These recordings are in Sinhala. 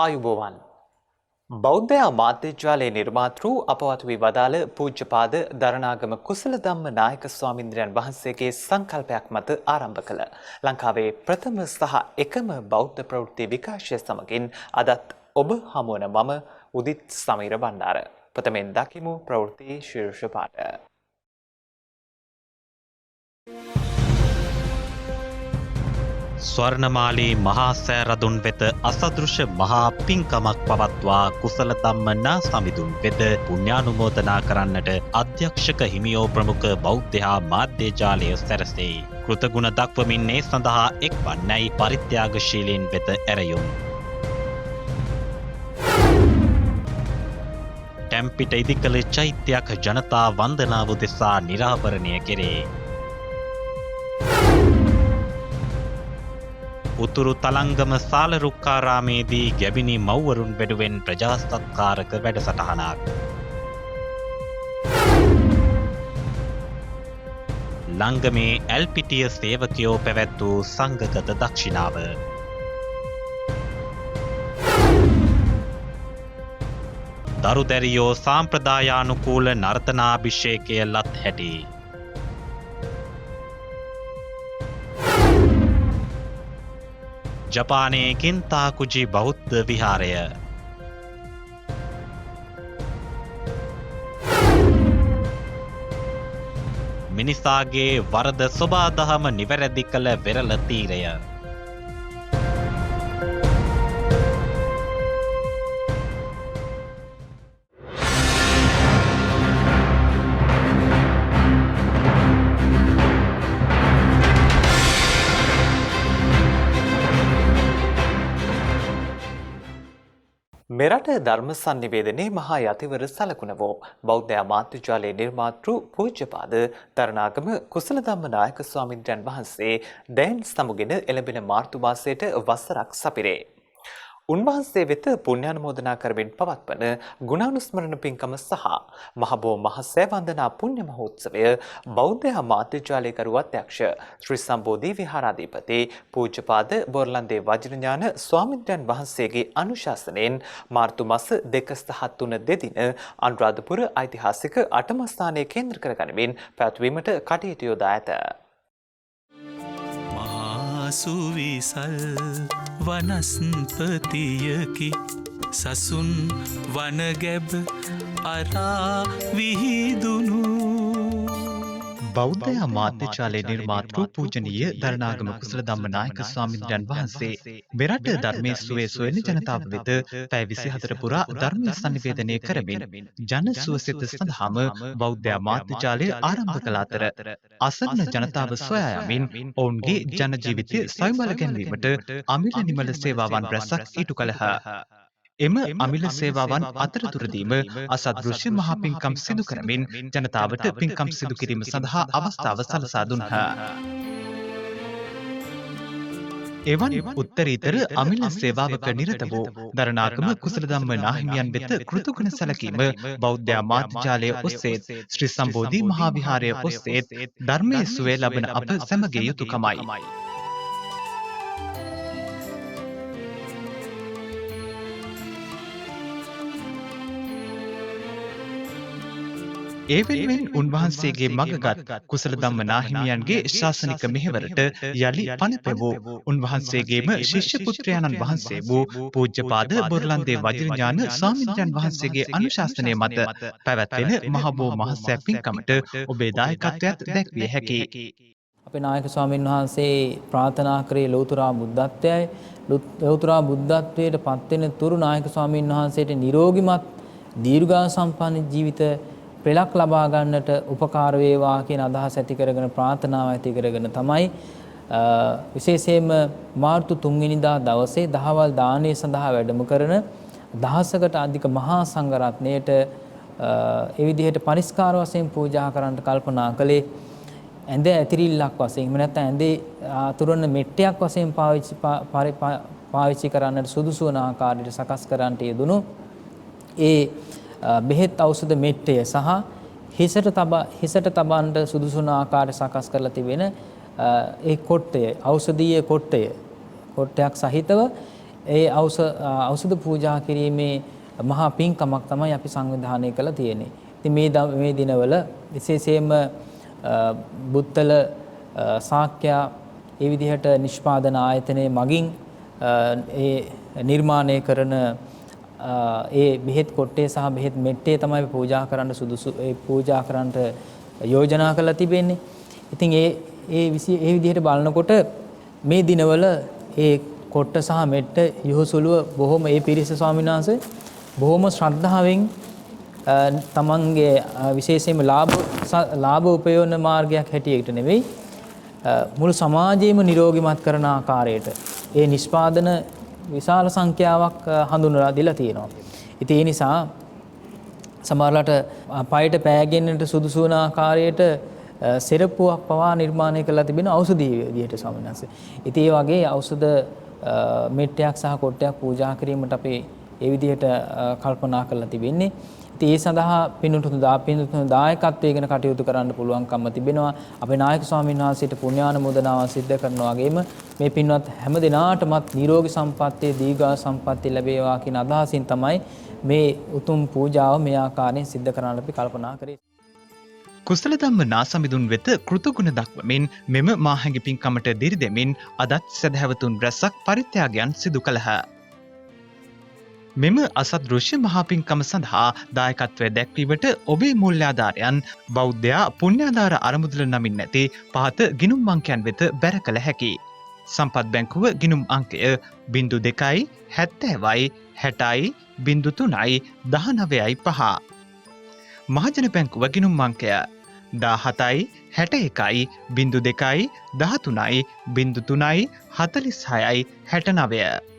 ආයුබෝවන් බෞද්ධ මාධ්‍යාලයේ නිර්මාතෘ අපවත් වී වදාළ පූජ්‍යපාද දරණාගම කුසල ධම්ම නායක ස්වාමින්ද්‍රයන් වහන්සේගේ සංකල්පයක් මත ආරම්භ කළ ලංකාවේ ප්‍රථම සහ එකම බෞද්ධ ප්‍රවෘත්ති විකාශය සමගින් අදත් ඔබ හමුවන මම උදිත් සමීර බණ්ඩාර. ප්‍රථමයෙන් දකිමු ප්‍රවෘත්ති ශීර්ෂ පාඨ. ස්වර්ණමාලී මහා සෑරදුන් වෙත අසදෘශ්‍ය මහා පින්කමක් පවත්වා කුසල ධම්ම නා සමිඳුන් වෙත පුණ්‍යානුමෝදනා කරන්නට අධ්‍යක්ෂක හිමියෝ ප්‍රමුඛ බෞද්ධ මාධ්‍යාලය සැරසේ. කෘතගුණ දක්වමින් ඒ සඳහා එක් වන්නයි පරිත්‍යාගශීලීන් වෙත ඇරයුම්. ටැම්පිට ඉදිකළ චෛත්‍යයක් ජනතා වන්දනාව දෙසා නිරාවරණය කෙරේ. උතුරු තලංගම සාලරුක්කාරාමේදී ගැබිනි මව්වරුන් වෙනුවෙන් ප්‍රජාසත්කාරක වැඩසටහනක්. ලංගමේ ඇල්පිටිය සේවකයෝ පැවැත් වූ සංඝගත දක්ෂිනාව. දරුදැරියෝ සාම්ප්‍රදායානුකූල නර්තනාභිෂේකය ලත් හැටි. ජපානයේ කින්තාකුජි බෞද්ධ විහාරය. මිනිසාගේ වරද සොබාදහම නිවැරදි කළ වෙරළ තීරය. මෙරට ධර්ම සංනිවේදනයේ මහා යතිවර සලකුණ වූ බෞද්ධ මාධ්‍යාලයේ නිර්මාතෘ පූජ්‍යපාද දරණාගම කුසල ධම්ම නායක ස්වාමින්ද්‍රයන් වහන්සේ දැන් සමුගෙන එළඹෙන මාර්තු මාසයට වසරක් සපිරේ. උන්වහන්සේ වෙත පුණ්‍යානුමෝදනා කරමින් පවත්වන ගුණානුස්මරණ පින්කම සහ මහබෝ මහසෑ වන්දනා පුණ්‍ය මහෝත්සවය බෞද්ධ මාධ්‍යාලයේ කරු අධ්‍යක්ෂ ශ්‍රී සම්බෝධි විහාරාධිපති පූජ්‍යපාද බෝර්ලන්දේ වජිරඥාන ස්වාමින්ද්‍රයන් වහන්සේගේ අනුශාසනයෙන් මාර්තු මාස 2 සහ 3 දෙදින අනුරාධපුර ඓතිහාසික 8ම ස්ථානයේ කේන්ද්‍ර කරගනිමින් පැවැත්වීමට කටයුතු යොදා ඇත. සුවිසල් වනස්පතියකි සසුන් වනගැබ අරා විහිදුණු. බෞද්ධ මාධ්‍යාලයේ නිර්මාතෘ පූජනීය දරණාගම කුසල ධම්ම නායක ස්වාමින්ද්‍රයන් වහන්සේ මෙරට ධර්මයේ සුවේ සොයන ජනතාව වෙත පැය 24 පුරා ධර්ම සංනිවේදනය කරමින් ජන සුවසිත සඳහාම බෞද්ධ මාධ්‍යාලය ආරම්භ කළ අතර අසරණ ජනතාව සොයා යමින් ඔවුන්ගේ ජන ජීවිතය සවිමල ගැන්වීමට අමිල නිමල සේවාවන් රැසක් ඉටු කළහ. එම අමිල සේවාවන් අතරතුරදීම අසදෘශ්‍ය මහා පින්කම් සිදු කරමින් ජනතාවට පින්කම් සිදු කිරීම සඳහා අවස්ථාව සලසා දුන්හ. එවන් උත්තරීතර අමිල සේවාවක නිරත වූ දරණාගම කුසල ධම්ම නාහිමියන් වෙත කෘතගුණ සැලකීම බෞද්ධ මාධ්‍යාලය ඔස්සේ ශ්‍රී සම්බෝධි මහා විහාරය ඔස්සේ ධර්මයේ සුවය ලබන අප සැමගේ යුතුයකමයි. ඒ වෙනුවෙන් උන්වහන්සේගේ මගගත් කුසල ධම්ම නාහිමියන්ගේ ශාසනික මෙහෙවරට යලි පණ පෙවූ උන්වහන්සේගේම ශිෂ්‍ය පුත්‍රයාණන් වහන්සේ වූ පූජ්‍යපාද බොරලන්දේ වජිරඥාන ස්වාමීන් වහන්සේගේ අනුශාසනය මත පැවැත්වෙන මහබෝ මහසෑ පින්කමට ඔබේ දායකත්වයක් දැක්විය හැකියි. අපේ නායක ස්වාමීන් වහන්සේ ප්‍රාර්ථනා කරේ ලෞතුරා බුද්ධත්වයයි. ලෞතුරා බුද්ධත්වයට පත්වෙන තුරු නායක ස්වාමීන් වහන්සේට නිරෝගිමත් දීර්ඝායු සම්පන්න ජීවිත පෙළක් ලබා ගන්නට උපකාර වේවා කියන අදහස ඇති කරගෙන ප්‍රාර්ථනාව ඇති කරගෙන තමයි විශේෂයෙන්ම මාර්තු 3 වෙනිදා දවසේ දහවල් දානය සඳහා වැඩම කරන දහසකට අධික මහා සංඝරත්නයට ඒ විදිහට පරිස්කාර වශයෙන් පූජා කරන්නට කල්පනා කළේ ඇඳ ඇතිරිල්ලක් වශයෙන් එහෙම නැත්නම් ඇඳේ අතුරන මෙට්ටයක් වශයෙන් පාවිච්චි කරන්නට සුදුසු වන ආකාරයට සකස් කරන්නට යෙදුණු ඒ බෙහෙත් ඖෂධ මෙට්ටය සහ හිසට තබන්න සුදුසුන ආකාරයට සකස් කරලා තිබෙන ඒ කොට්ටය ඖෂධීය කොට්ටයක් සහිතව ඒ ඖෂධ පූජා කිරීමේ මහා පින්කමක් තමයි අපි සංවිධානය කළ තියෙන්නේ. ඉතින් මේ දිනවල විශේෂයෙන්ම බුත්තල සාක්‍ය ඒ විදිහට නිෂ්පාදන ආයතනයේ මගින් ඒ නිර්මාණය කරන ඒ බෙහෙත් කොට්ටේ සහ බෙහෙත් මෙට්ටේ තමයි පූජා කරන්න සුදුසු ඒ පූජා කරන්නට යෝජනා කරලා තිබෙන්නේ. ඉතින් ඒ විදිහට බලනකොට මේ දිනවල ඒ කොට්ට සහ මෙට්ට යොහුසුලුව බොහොම ඒ පිරිස ස්වාමීන් වහන්සේ බොහොම ශ්‍රද්ධාවෙන් තමන්ගේ විශේෂයෙන්ම ලාභ උපයෝගන මාර්ගයක් හැටියට නෙවෙයි මුළු සමාජයේම නිරෝගීමත් කරන ආකාරයට ඒ නිෂ්පාදන විශාල සංඛ්‍යාවක් හඳුන්වලා දීලා තියෙනවා. ඉතින් ඒ නිසා සමහරලාට පයට පෑගෙන්නට සුදුසු වන ආකාරයට සෙරප්පුවක් පවා නිර්මාණය කරලා තිබෙන ඖෂධීය විදිහට ස්වාමීන් වහන්සේ. ඉතින් ඒ වගේ ඖෂධ මෙට්ටයක් සහ කොට්ටයක් පූජා කිරීමට අපි ඒ විදිහට කල්පනා කරලා තිබෙන්නේ. ඉතින් ඒ සඳහා පින්තුතුන් දායකත්වයෙන් කටයුතු කරන්න පුළුවන්කම තිබෙනවා. අපේ නායක ස්වාමීන් වහන්සේට පුණ්‍යානුමෝදනාව සිද්ධ කරනවා වගේම මේ පින්වත් හැම දිනාටමත් නිරෝගී සම්පන්නිය දීර්ඝායු සම්පන්නිය ලැබේවා කියන අදහසින් තමයි මේ උතුම් පූජාව මේ ආකාරයෙන් සිද්ධ කරන්න අපි කල්පනා කරේ. කුසල ධම්ම නාසමිඳුන් වෙත කෘතගුණ දක්වමින් මෙම මාහැඟි පින්කමට දිරිදෙමින් අදත් සදහැවතුන් රැසක් පරිත්‍යාගයන් සිදු කළහ. මෙම අසදෘශ්‍ය මහා පින්කම සඳහා දායකත්වය දැක්වීමට ඔබේ මූල්‍යාධාරයන් බෞද්ධයා පුණ්‍යාධාර අරමුදල නමින් නැති පහත ගිණුම් අංකයන් වෙත බැර කළ හැකි. සම්පත් බැංකුව ගිණුම් අංකය 02 70 60 03 19.5. මහජන බැංකුව ගිණුම් අංකය 17 61 02 13 03 46 69.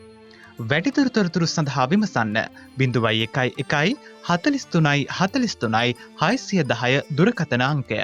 වැඩිදුර තොරතුරු සඳහා විමසන්න 01 1 43 43 610 දුරකථන අංකය.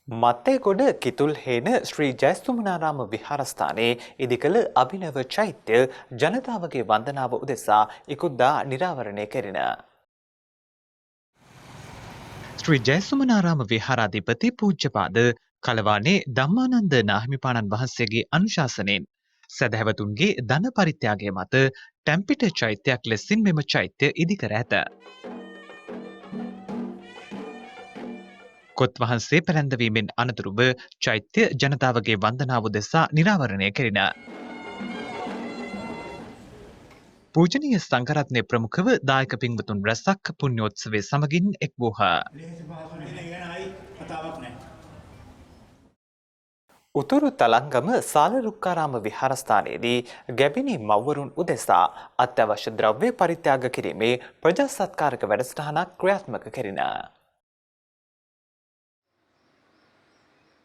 මත්තේගොඩ කිතුල්හේන ශ්‍රී ජයසුමනාරාම විහාරස්ථානයේ ඉදිකළ අභිනව චෛත්‍ය ජනතාවගේ වන්දනාව උදෙසා ඉකුද්දා නිරාවරණය කෙරින. ශ්‍රී ජයසුමනාරාම විහාරාධිපති පූජ්‍යපාද කලවානේ ධම්මානන්ද නාහිමිපාණන් වහන්සේගේ අනුශාසනයෙන් සදහැවතුන්ගේ ධන පරිත්‍යාගය මත ටැම්පිට චෛත්‍යයක් ලෙසින් මෙම චෛත්‍ය ඉදිකර ඇත. කොත් වහන්සේ පැළැන්දවීමෙන් අනතුරුව චෛත්‍ය ජනතාවගේ වන්දනාව උදෙසා නිරාවරණය කෙරින. පූජනීය සංඝරත්නය ප්‍රමුඛව දායක පින්වතුන් රැසක් පුණ්‍යෝත්සවයේ සමගින් එක් වූහ. උතුරු තලංගම සාලරුක්කාරාම විහාරස්ථානයේදී ගැබිණි මව්වරුන් උදෙසා අත්‍යවශ්‍ය ද්‍රව්‍ය පරිත්‍යාග කිරීමේ ප්‍රජාසත්කාරක වැඩසටහනක් ක්‍රියාත්මක කෙරින.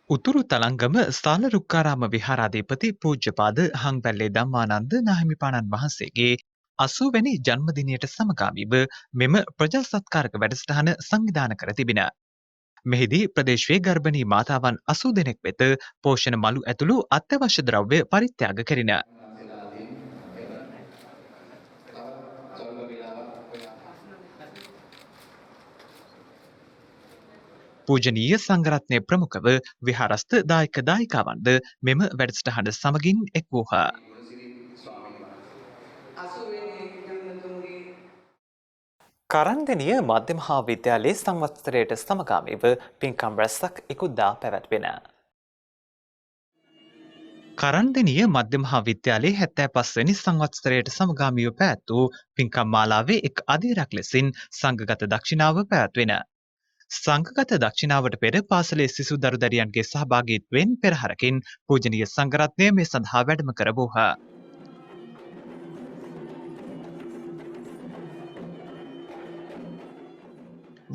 උතුරු තලංගම ස්ථාලරුක්කාරාම විහාරාධිපති පූජ්‍යපාද හංපැල්ලේ ධම්මානන්ද නාහිමිපාණන් වහන්සේගේ 80 වැනි ජන්මදිනයට සමගාමීව මෙම ප්‍රජාසත්කාරක වැඩසටහන සංවිධානය කර තිබින. මෙහිදී ප්‍රදේශයේ ගර්භණී මාතාවන් 80 දෙනෙක් වෙත පෝෂණ මළු ඇතුළු අත්‍යවශ්‍ය ද්‍රව්‍ය පරිත්‍යාග කෙරින. පූජනීය සංඝරත්නය ප්‍රමුඛව විහාරස්ථ දායක දායිකාවන්ද මෙම වැඩසටහන සමගින් එක් වූහ. කරන්දෙනිය මධ්‍ය මහා විද්‍යාලයේ සංවත්සරයට සමගාමීව පින්කම් රැසක් ඉකුද්දා පැවැත්වෙන. කරන්දෙනිය මධ්‍ය මහා විද්‍යාලයේ 75 වෙනි සංවත්සරයට සමගාමීව පැවැත් වූ පින්කම් මාලාවේ එක් අදියරක් ලෙසින් සංඝගත දක්ෂිනාව පැවැත්වෙන. සංඝගත දක්ෂිනාවට පෙර පාසලේ සිසු දරු දැරියන්ගේ සහභාගීත්වයෙන් පෙරහරකින් පූජනීය සංඝරත්නය මේ සඳහා වැඩම කර වූහ.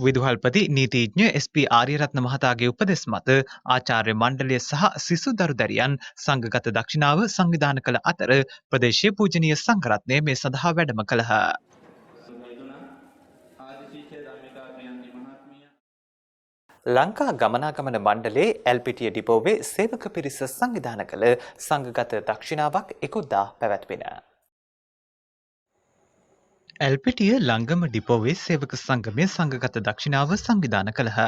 විදුහල්පති නීතිඥ SP ආර්යරත්න මහතාගේ උපදෙස් මත ආචාර්ය මණ්ඩලය සහ සිසු දරුදැරියන් සංඝගත දක්ෂිනාව සංවිධාන කළ අතර ප්‍රදේශීය පූජනීය සංඝරත්නය මේ සඳහා වැඩම කළහ. ලංකා ගමනාගමන මණ්ඩලයේ ඇල්පිටිය ඩිපෝවේ සේවක පිරිස සංවිධාන කළ සංඝගත දක්ෂිනාවක් ඉකුද්දා පැවැත්වින. ඇල්පිටිය ලංගම ඩිපෝවේ සේවක සංගමය සංඝගත දක්ෂිනාව සංවිධාන කළහ.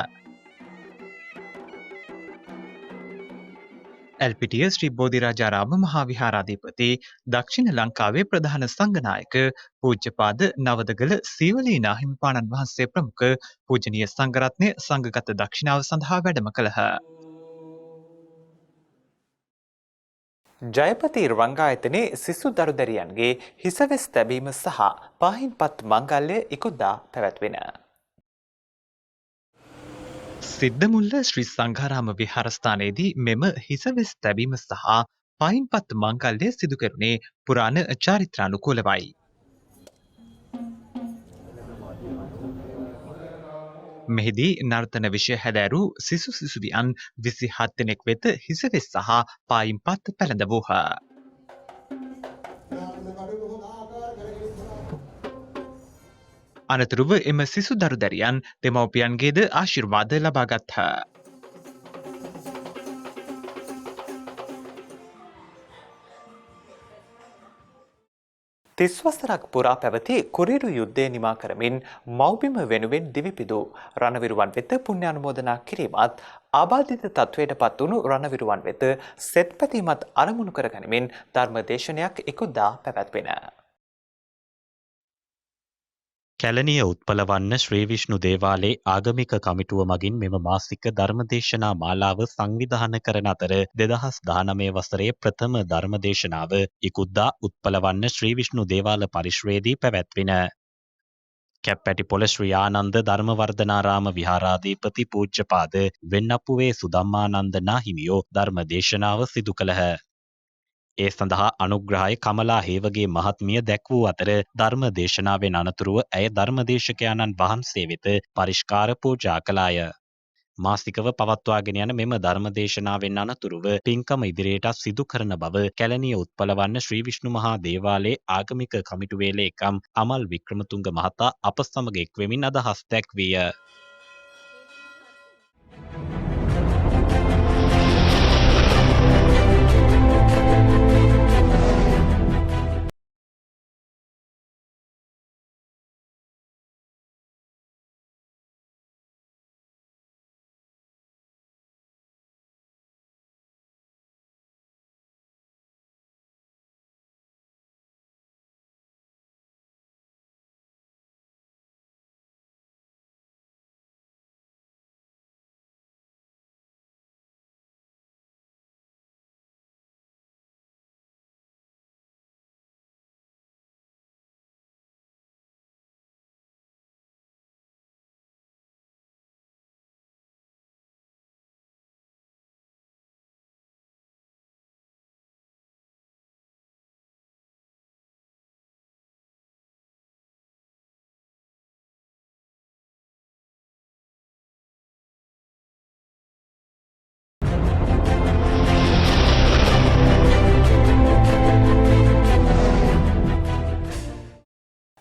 ඇල්පිටිය ශ්‍රී බෝධිරාජාරාම මහා විහාරාධිපති දක්ෂිණ ලංකාවේ ප්‍රධාන සංඝනායක පූජ්‍යපාද නවදගල සීවලී නාහිමිපාණන් වහන්සේ ප්‍රමුඛ පූජනීය සංඝරත්නය සංඝගත දක්ෂිනාව සඳහා වැඩම කළහ. ජයපති රංගායතනයේ සිසු දරුදැරියන්ගේ හිසවෙස් තැබීම සහ පාහින්පත් මංගල්‍ය ඉකුද්දා පැවැත්වින. සිද්ධමුල්ල ශ්‍රී සංඝාරාම විහාරස්ථානයේදී මෙම හිසවෙස් තැබීම සහ පයින්පත් මංගල්‍ය සිදු කෙරුණේ පුරාණ චාරිත්‍රානුකූලවයි. මෙහිදී නර්තන විෂය හැදෑරූ සිසු සිසුවියන් 27 දෙනෙක් වෙත හිසවෙස් සහ පායින්පත් පැළඳවූහ. අනතුරුව එම සිසු දරුදැරියන් දෙමව්පියන්ගේද ආශිර්වාද ලබාගත්හ. තිස්වසරක් පුරා පැවති කුරිරු යුද්ධය නිමා කරමින් මව්බිම වෙනුවෙන් දිවිපිදු රණවිරුවන් වෙත පුණ්‍යානුමෝදනා කිරීමත් ආබාධිත තත්වයට පත්වුණු රණවිරුවන් වෙත සෙත් පැතීමත් අරමුණු කරගනිමින් ධර්ම දේශනයක් ඉකුද්දා පැවැත්වෙන. කැලණිය උත්පලවන්න ශ්‍රී විෂ්ණු දේවාලයේ ආගමික කමිටුව මගින් මෙම මාසික ධර්මදේශනා මාලාව සංවිධානය කරන අතර 2019 වසරේ ප්‍රථම ධර්මදේශනාව ඉකුද්දා උත්පලවන්න ශ්‍රී විෂ්ණු දේවාල පරිශ්‍රයේදී පැවැත්වින. කැප්පැටිපොළ ශ්‍රී ආනන්ද ධර්මවර්ධනාරාම විහාරාධිපති පූජ්‍යපාද වෙන්නප්පුවේ සුදම්මානන්ද නාහිමියෝ ධර්මදේශනාව සිදු කළහ. ඒ සඳහා අනුග්‍රහය කමලා හේවගේ මහත්මිය දැක් වූ අතර ධර්ම දේශනාවෙන් අනතුරුව ඇය ධර්මදේශකයාණන් වහන්සේ වෙත පරිෂ්කාර පූජා කළාය. මාසිකව පවත්වාගෙන යන මෙම ධර්මදේශනාවෙන් අනතුරුව පින්කම ඉදිරියට සිදු කරන බව කැලණිය උත්පලවන්න ශ්‍රී විෂ්ණු මහා දේවාලයේ ආගමික කමිටුවේ ලේකම් අමල් වික්‍රමතුංග මහතා අප සමග එක්වෙමින් අදහස් දැක්විය.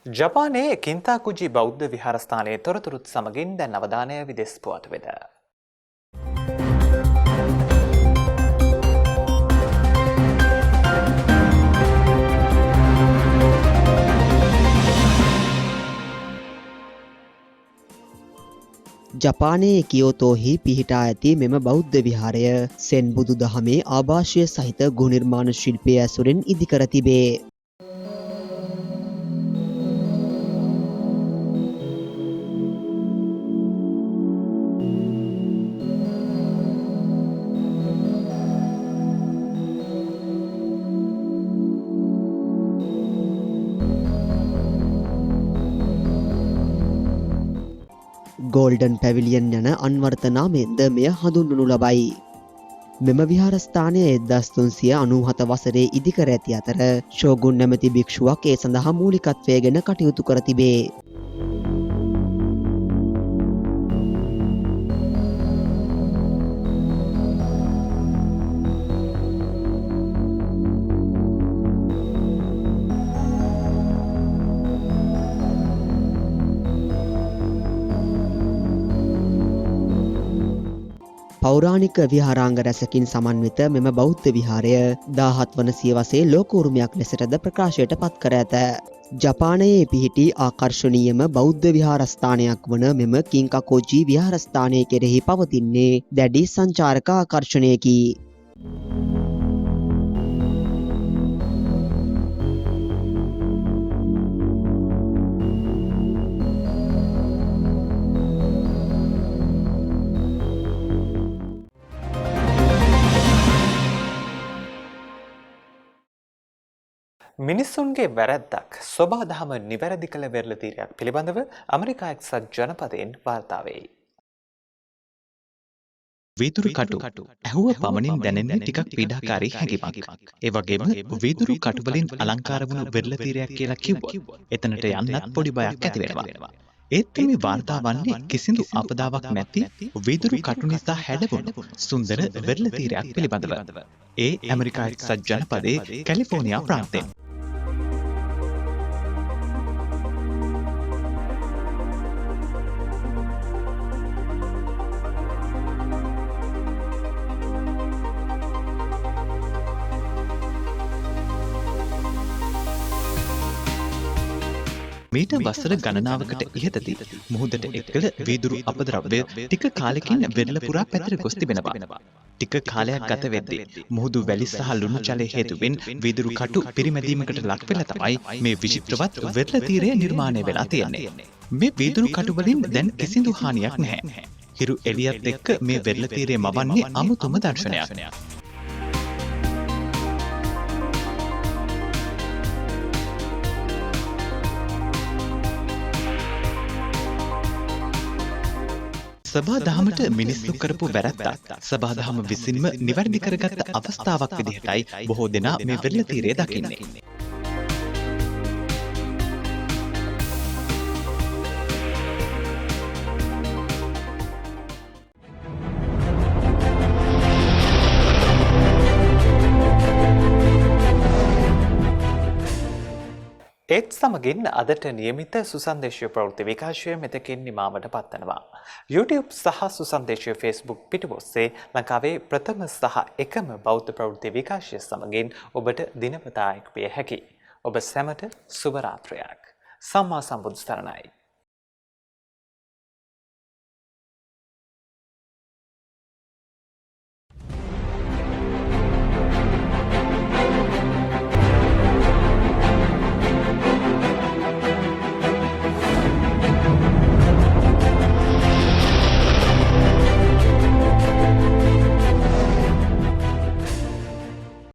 ජපානයේ කින්තාකුජි බෞද්ධ විහාරස්ථානයේ තොරතුරුත් සමගින් දැන් අවධානය විදෙස් පුවත් වෙත. ජපානයේ කියෝතෝහි පිහිටා ඇති මෙම බෞද්ධ විහාරය සෙන් බුදු දහමේ ආභාෂය සහිත ගෘහ නිර්මාණ ශිල්පය ඇසුරින් ඉදිකර තිබේ. ගෝල්ඩන් පැවිලියන් යන අන්වර්ථ නාමයෙන්ද මෙය හඳුන්වනු ලබයි. මෙම විහාරස්ථානය 1397 වසරේ ඉදිකර ඇති අතර ෂෝගුන් නැමැති භික්ෂුවක් ඒ සඳහා මූලිකත්වය ගෙන කටයුතු කර තිබේ. පෞරාණික විහාරාංග රැසකින් සමන්විත මෙම බෞද්ධ විහාරය 17 වන සියවසේ ලෝක උරුමයක් ලෙසටද ප්‍රකාශයට පත් කර ඇත. ජපානයේ පිහිටි ආකර්ශනීයම බෞද්ධ විහාරස්ථානයක් වන මෙම කින්කකෝජි විහාරස්ථානය කෙරෙහි පවතින්නේ දැඩි සංචාරක ආකර්ෂණයකි. මිනිස්සුන්ගේ වැරැද්දක් සොබා දහම නිවැරදි කළ වෙරළ තීරයක් පිළිබඳව ඇමරිකා එක්සත් ජනපදයෙන් වාර්තා වෙයි. වීදුරු කටු ඇහුව පමණින් දැනෙන්නේ ටිකක් පීඩාකාරී හැඟීමක්. ඒ වගේම වීදුරු කටු වලින් අලංකාර වුණු වෙරළ තීරයක් කියලා කිව්වොත් එතනට යන්නත් පොඩි බයක් ඇති වෙනවා. ඒත් මේ වාර්තා වන්නේ කිසිදු අපදාවක් නැති වීදුරු කටු නිසා හැඩවුණු සුන්දර වෙරළ තීරයක් පිළිබඳව. ඒ ඇමරිකා එක්සත් ජනපදයේ කැලිෆෝනියා ප්‍රාන්තයෙන්. මීට වසර ගණනාවකට ඉහතදී මුහුදට එක්කල වීදුරු අපද්‍රව්‍ය ටික කාලෙකින් වෙරළ පුරා පැතිර ගොස් තිබෙනවා. ටික කාලයක් ගත වෙද්දී මුහුදු වැලි සහ ලුණු ජලය හේතුවෙන් වීදුරු කටු පිරිමැදීමකට ලක් වෙලා තමයි මේ විචිත්‍රවත් වෙරළ තීරය නිර්මාණය වෙලා තියෙන්නේ. මේ වීදුරු කටු වලින් දැන් කිසිදු හානියක් නැහැ. හිරු එළියත් එක්ක මේ වෙරළ තීරය මවන්නේ අමුතුම දර්ශනයක්. සභාදහමට මිනිස්සු කරපු වැරැද්දක් සභාදහම විසින්ම නිවැරදි කරගත්ත අවස්ථාවක් විදිහටයි බොහෝ දෙනා මේ වෙරළ තීරය දකින්නේ. ඒත් සමගින් අදට නියමිත සුසන්දේශීය ප්‍රවෘත්ති විකාශය මෙතකින් නිමාවට පත්වනවා. YouTube සහ සුසන්දේශීය Facebook පිටුපොස්සේ ලංකාවේ ප්‍රථම සහ එකම බෞද්ධ ප්‍රවෘත්ති විකාශය සමගින් ඔබට දිනපතා එක් විය හැකියි. ඔබ සැමට සුබ රාත්‍රියක්. සම්මා සම්බුදු සරණයි.